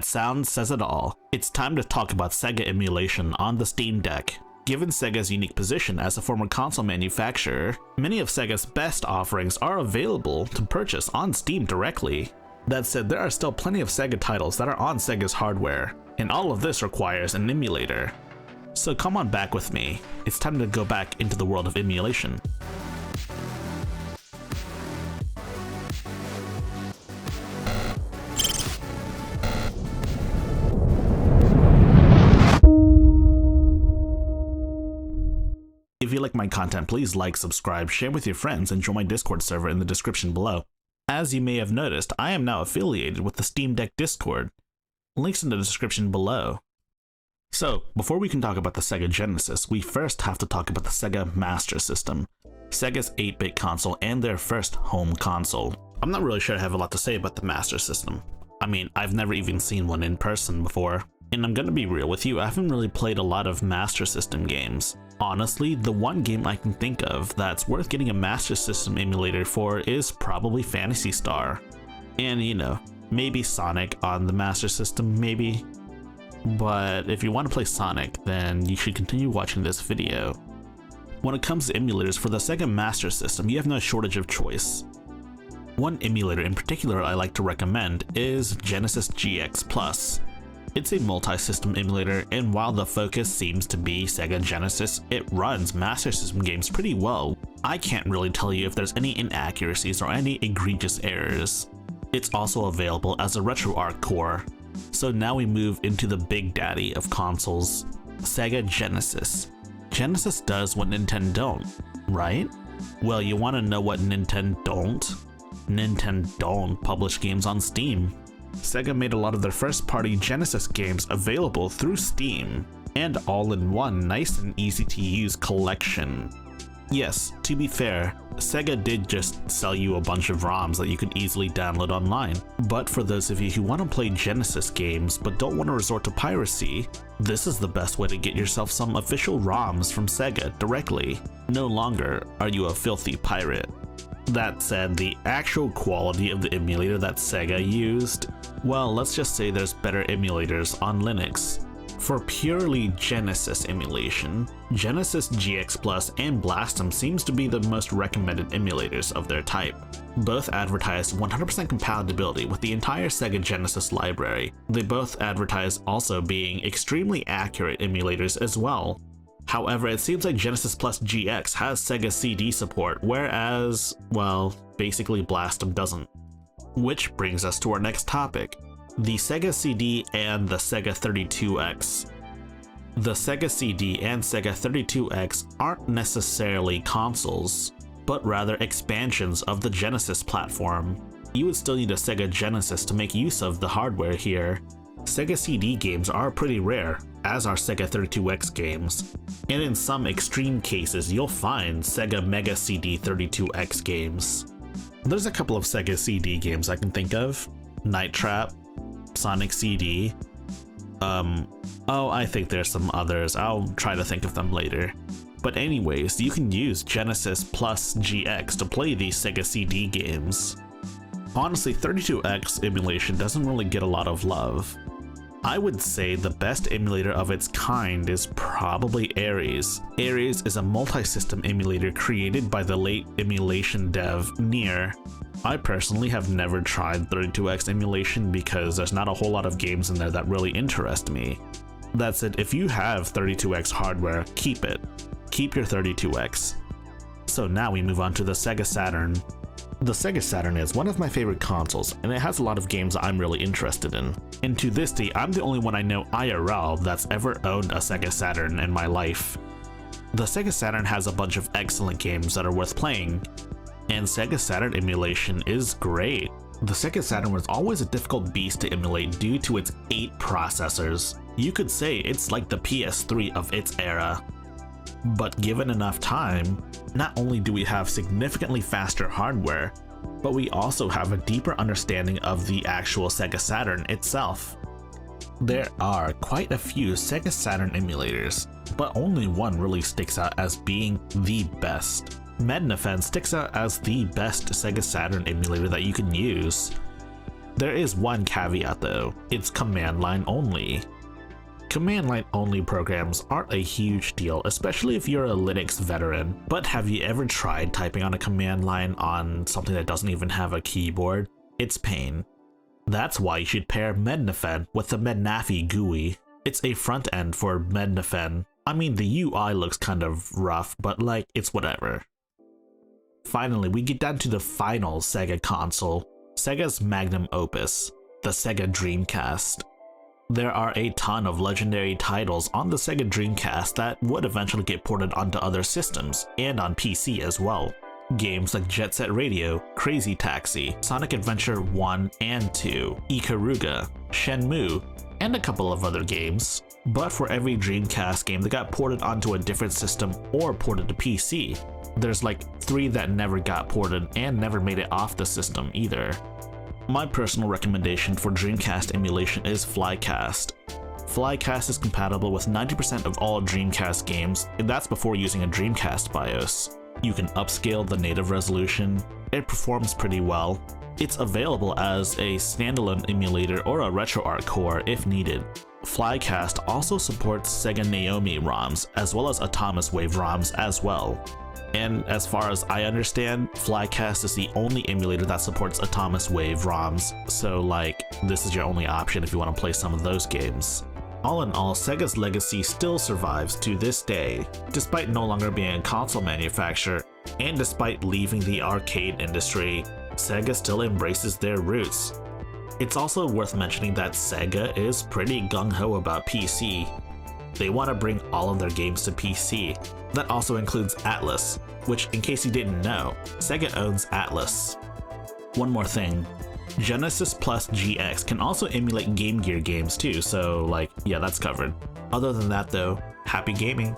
That sound says it all. It's time to talk about Sega Emulation on the Steam Deck. Given Sega's unique position as a former console manufacturer, many of Sega's best offerings are available to purchase on Steam directly. That said, there are still plenty of Sega titles that are on Sega's hardware, and all of this requires an emulator. So come on back with me. It's time to go back into the world of emulation. If you like my content, please like, subscribe, share with your friends, and join my Discord server in the description below. As you may have noticed, I am now affiliated with the Steam Deck Discord. Links in the description below. So, before we can talk about the Sega Genesis, we first have to talk about the Sega Master System, Sega's 8-bit console and their first home console. I'm not really sure I have a lot to say about the Master System. I mean, I've never even seen one in person before. And I'm gonna be real with you, I haven't really played a lot of Master System games. Honestly, the one game I can think of that's worth getting a Master System emulator for is probably Phantasy Star. And you know, maybe Sonic on the Master System, maybe. But if you want to play Sonic, then you should continue watching this video. When it comes to emulators for the Sega Master System, you have no shortage of choice. One emulator in particular I like to recommend is Genesis GX Plus. It's a multi-system emulator, and while the focus seems to be Sega Genesis, it runs Master System games pretty well. I can't really tell you if there's any inaccuracies or any egregious errors. It's also available as a RetroArch core. So now we move into the big daddy of consoles, Sega Genesis. Genesis does what Nintendo don't, right? Well, you want to know what Nintendo don't? Nintendo don't publish games on Steam. Sega made a lot of their first-party Genesis games available through Steam, and all in one nice and easy to use collection. Yes, to be fair, Sega did just sell you a bunch of ROMs that you could easily download online, but for those of you who want to play Genesis games but don't want to resort to piracy, this is the best way to get yourself some official ROMs from Sega directly. No longer are you a filthy pirate. That said, the actual quality of the emulator that Sega used, well, let's just say there's better emulators on Linux. For purely Genesis emulation, Genesis GX Plus and BlastEm seems to be the most recommended emulators of their type. Both advertise 100% compatibility with the entire Sega Genesis library. They both advertise also being extremely accurate emulators as well. However, it seems like Genesis Plus GX has SEGA CD support, whereas, well, basically BlastEm doesn't. Which brings us to our next topic, the SEGA CD and the SEGA 32X. The SEGA CD and SEGA 32X aren't necessarily consoles, but rather expansions of the Genesis platform. You would still need a SEGA Genesis to make use of the hardware here. SEGA CD games are pretty rare, as are SEGA 32X games, and in some extreme cases you'll find SEGA Mega CD 32X games. There's a couple of SEGA CD games I can think of. Night Trap, Sonic CD, I think there's some others, I'll try to think of them later. But anyways, you can use Genesis Plus GX to play these SEGA CD games. Honestly, 32X emulation doesn't really get a lot of love. I would say the best emulator of its kind is probably Ares. Ares is a multi-system emulator created by the late emulation dev Nier. I personally have never tried 32X emulation because there's not a whole lot of games in there that really interest me. That said, if you have 32X hardware, keep it. Keep your 32X. So now we move on to the Sega Saturn. The Sega Saturn is one of my favorite consoles, and it has a lot of games I'm really interested in. And to this day, I'm the only one I know IRL that's ever owned a Sega Saturn in my life. The Sega Saturn has a bunch of excellent games that are worth playing, and Sega Saturn emulation is great. The Sega Saturn was always a difficult beast to emulate due to its 8 processors. You could say it's like the PS3 of its era. But given enough time, not only do we have significantly faster hardware, but we also have a deeper understanding of the actual Sega Saturn itself. There are quite a few Sega Saturn emulators, but only one really sticks out as being the best. Mednafen sticks out as the best Sega Saturn emulator that you can use. There is one caveat though, it's command line only. Command line only programs aren't a huge deal, especially if you're a Linux veteran, but have you ever tried typing on a command line on something that doesn't even have a keyboard? It's pain. That's why you should pair Mednafen with the Mednafen GUI. It's a front end for Mednafen. I mean, the UI looks kind of rough, but like, it's whatever. Finally, we get down to the final SEGA console, SEGA's magnum opus, the SEGA Dreamcast. There are a ton of legendary titles on the SEGA Dreamcast that would eventually get ported onto other systems, and on PC as well. Games like Jet Set Radio, Crazy Taxi, Sonic Adventure 1 and 2, Ikaruga, Shenmue, and a couple of other games. But for every Dreamcast game that got ported onto a different system or ported to PC, there's like 3 that never got ported and never made it off the system either. My personal recommendation for Dreamcast emulation is Flycast. Flycast is compatible with 90% of all Dreamcast games, and that's before using a Dreamcast BIOS. You can upscale the native resolution, it performs pretty well. It's available as a standalone emulator or a RetroArch core if needed. Flycast also supports Sega Naomi ROMs as well as Atomus Wave ROMs as well. And as far as I understand, Flycast is the only emulator that supports Atomus Wave ROMs, so like, this is your only option if you want to play some of those games. All in all, Sega's legacy still survives to this day, despite no longer being a console manufacturer, and despite leaving the arcade industry, Sega still embraces their roots. It's also worth mentioning that Sega is pretty gung-ho about PC. They want to bring all of their games to PC. That also includes Atlas, which, in case you didn't know, Sega owns Atlas. One more thing, Genesis Plus GX can also emulate Game Gear games too, so like, yeah, that's covered. Other than that though, happy gaming!